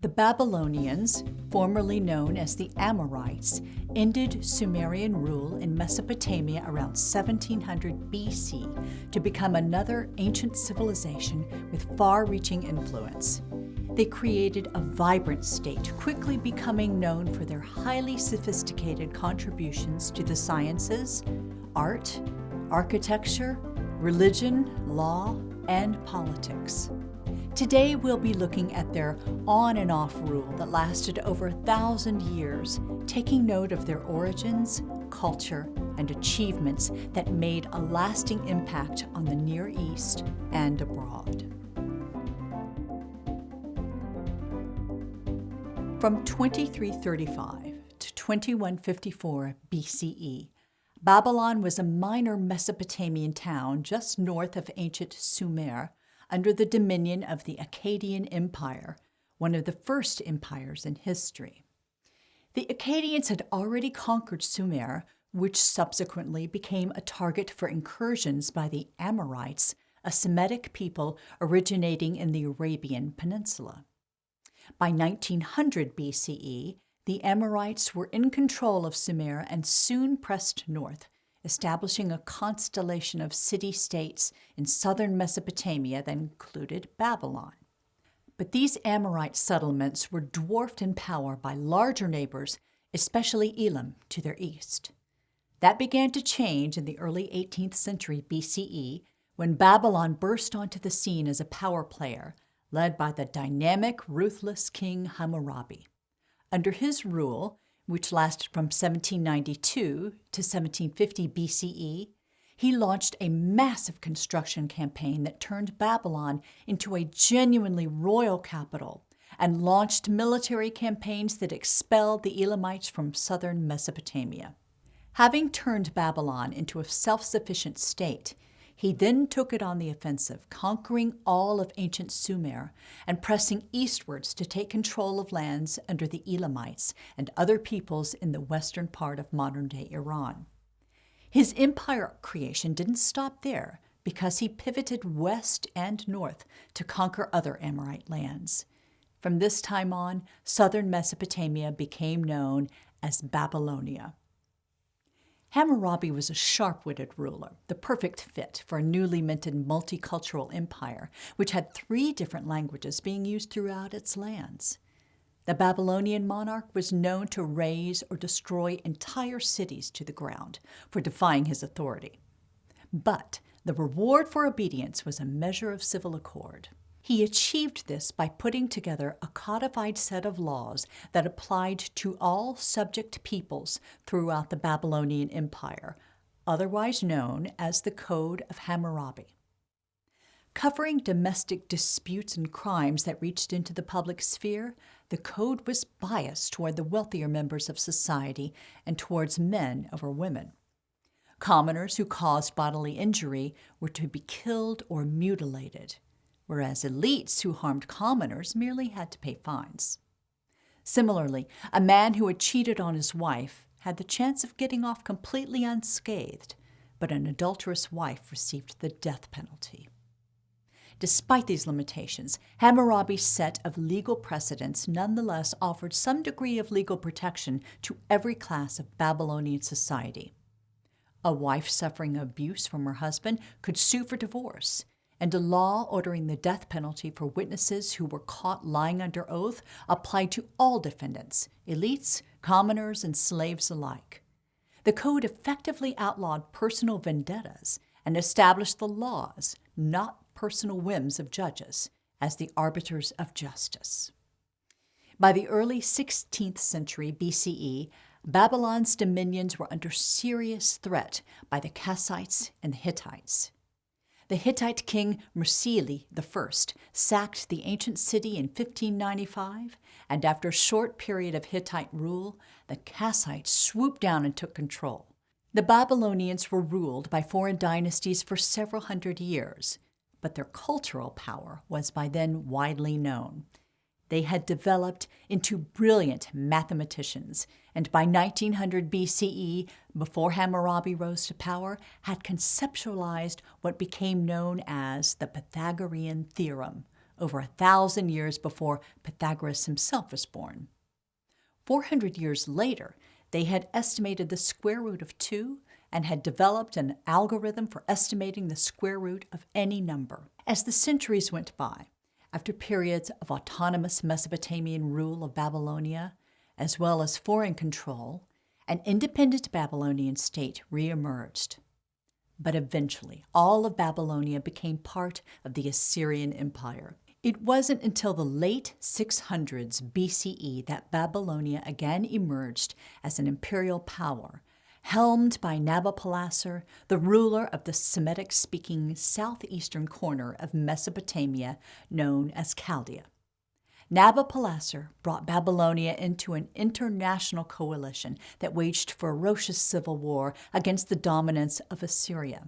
The Babylonians, formerly known as the Amorites, ended Sumerian rule in Mesopotamia around 1700 BC to become another ancient civilization with far-reaching influence. They created a vibrant state, quickly becoming known for their highly sophisticated contributions to the sciences, art, architecture, religion, law, and politics. Today we'll be looking at their on and off rule that lasted over 1,000 years, taking note of their origins, culture, and achievements that made a lasting impact on the Near East and abroad. From 2335 to 2154 BCE, Babylon was a minor Mesopotamian town just north of ancient Sumer, under the dominion of the Akkadian Empire, one of the first empires in history. The Akkadians had already conquered Sumer, which subsequently became a target for incursions by the Amorites, a Semitic people originating in the Arabian Peninsula. By 1900 BCE, the Amorites were in control of Sumer and soon pressed north, establishing a constellation of city-states in southern Mesopotamia that included Babylon. But these Amorite settlements were dwarfed in power by larger neighbors, especially Elam to their east. That began to change in the early 18th century BCE when Babylon burst onto the scene as a power player, led by the dynamic, ruthless king Hammurabi. Under his rule, which lasted from 1792 to 1750 BCE, he launched a massive construction campaign that turned Babylon into a genuinely royal capital and launched military campaigns that expelled the Elamites from southern Mesopotamia. Having turned Babylon into a self-sufficient state, he then took it on the offensive, conquering all of ancient Sumer and pressing eastwards to take control of lands under the Elamites and other peoples in the western part of modern-day Iran. His empire creation didn't stop there because he pivoted west and north to conquer other Amorite lands. From this time on, southern Mesopotamia became known as Babylonia. Hammurabi was a sharp-witted ruler, the perfect fit for a newly minted multicultural empire, which had 3 different languages being used throughout its lands. The Babylonian monarch was known to raze or destroy entire cities to the ground for defying his authority. But the reward for obedience was a measure of civil accord. He achieved this by putting together a codified set of laws that applied to all subject peoples throughout the Babylonian Empire, otherwise known as the Code of Hammurabi. Covering domestic disputes and crimes that reached into the public sphere, the code was biased toward the wealthier members of society and towards men over women. Commoners who caused bodily injury were to be killed or mutilated, whereas elites who harmed commoners merely had to pay fines. Similarly, a man who had cheated on his wife had the chance of getting off completely unscathed, but an adulterous wife received the death penalty. Despite these limitations, Hammurabi's set of legal precedents nonetheless offered some degree of legal protection to every class of Babylonian society. A wife suffering abuse from her husband could sue for divorce, and a law ordering the death penalty for witnesses who were caught lying under oath applied to all defendants, elites, commoners, and slaves alike. The code effectively outlawed personal vendettas and established the laws, not personal whims of judges, as the arbiters of justice. By the early 16th century BCE, Babylon's dominions were under serious threat by the Kassites and the Hittites. The Hittite king Mursili I sacked the ancient city in 1595, and after a short period of Hittite rule, the Kassites swooped down and took control. The Babylonians were ruled by foreign dynasties for several hundred years, but their cultural power was by then widely known. They had developed into brilliant mathematicians, and by 1900 BCE, before Hammurabi rose to power, had conceptualized what became known as the Pythagorean theorem, over 1,000 years before Pythagoras himself was born. 400 years later, they had estimated the square root of 2 and had developed an algorithm for estimating the square root of any number. As the centuries went by, after periods of autonomous Mesopotamian rule of Babylonia, as well as foreign control, an independent Babylonian state re-emerged. But eventually, all of Babylonia became part of the Assyrian Empire. It wasn't until the late 600s BCE that Babylonia again emerged as an imperial power, helmed by Nabopolassar, the ruler of the Semitic-speaking southeastern corner of Mesopotamia known as Chaldea. Nabopolassar brought Babylonia into an international coalition that waged ferocious civil war against the dominance of Assyria.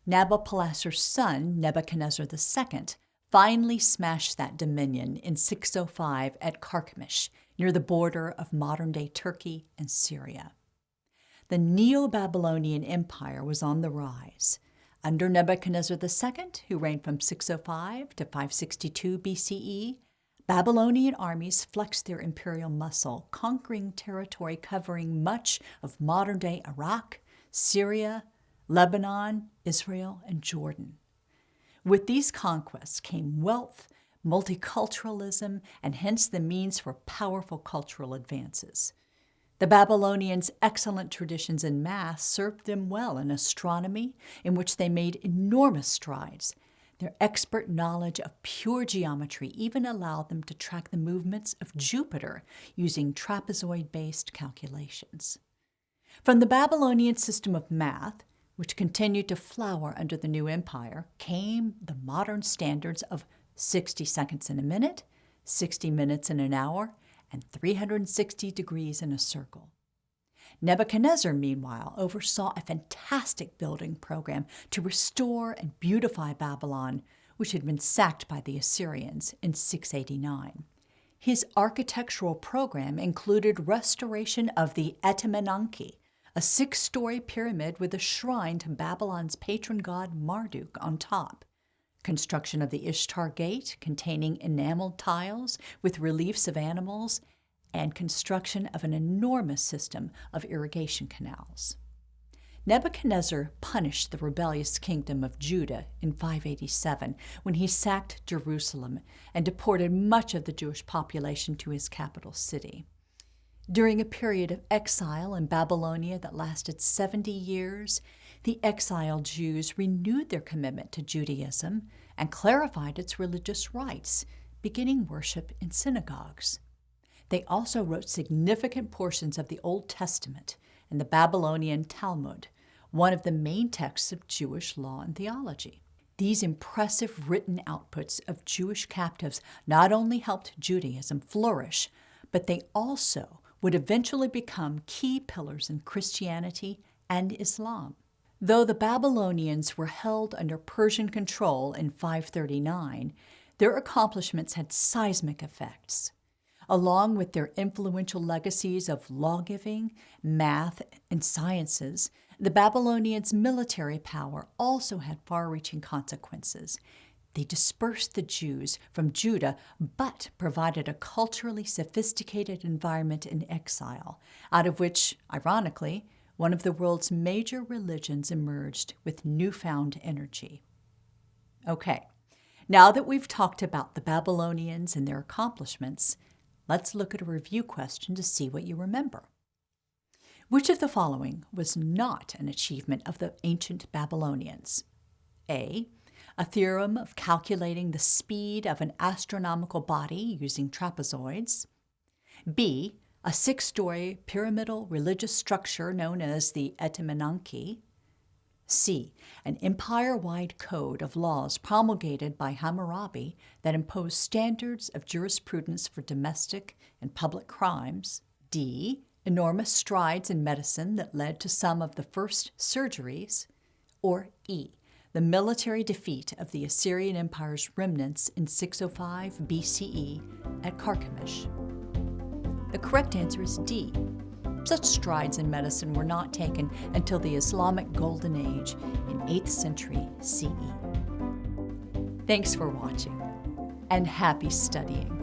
Nabopolassar's son, Nebuchadnezzar II, finally smashed that dominion in 605 at Carchemish, near the border of modern-day Turkey and Syria. The Neo-Babylonian Empire was on the rise. Under Nebuchadnezzar II, who reigned from 605 to 562 BCE, Babylonian armies flexed their imperial muscle, conquering territory covering much of modern-day Iraq, Syria, Lebanon, Israel, and Jordan. With these conquests came wealth, multiculturalism, and hence the means for powerful cultural advances. The Babylonians' excellent traditions in math served them well in astronomy, in which they made enormous strides. Their expert knowledge of pure geometry even allowed them to track the movements of Jupiter using trapezoid-based calculations. From the Babylonian system of math, which continued to flower under the new empire, came the modern standards of 60 seconds in a minute, 60 minutes in an hour, and 360 degrees in a circle. Nebuchadnezzar, meanwhile, oversaw a fantastic building program to restore and beautify Babylon, which had been sacked by the Assyrians in 689. His architectural program included restoration of the Etemenanki, a 6-story pyramid with a shrine to Babylon's patron god Marduk on top, construction of the Ishtar Gate containing enameled tiles with reliefs of animals, and construction of an enormous system of irrigation canals. Nebuchadnezzar punished the rebellious kingdom of Judah in 587 when he sacked Jerusalem and deported much of the Jewish population to his capital city. During a period of exile in Babylonia that lasted 70 years, the exiled Jews renewed their commitment to Judaism and clarified its religious rites, beginning worship in synagogues. They also wrote significant portions of the Old Testament and the Babylonian Talmud, one of the main texts of Jewish law and theology. These impressive written outputs of Jewish captives not only helped Judaism flourish, but they also would eventually become key pillars in Christianity and Islam. Though the Babylonians were held under Persian control in 539, their accomplishments had seismic effects. Along with their influential legacies of lawgiving, math, and sciences, the Babylonians' military power also had far-reaching consequences. They dispersed the Jews from Judah, but provided a culturally sophisticated environment in exile, out of which, ironically, one of the world's major religions emerged with newfound energy. Okay, now that we've talked about the Babylonians and their accomplishments, let's look at a review question to see what you remember. Which of the following was not an achievement of the ancient Babylonians? A theorem of calculating the speed of an astronomical body using trapezoids. B, a 6-story pyramidal religious structure known as the Etemenanki. C, an empire-wide code of laws promulgated by Hammurabi that imposed standards of jurisprudence for domestic and public crimes. D, enormous strides in medicine that led to some of the first surgeries. Or E, the military defeat of the Assyrian Empire's remnants in 605 BCE at Carchemish. The correct answer is D. Such strides in medicine were not taken until the Islamic Golden Age in 8th century CE. Thanks for watching. and happy studying.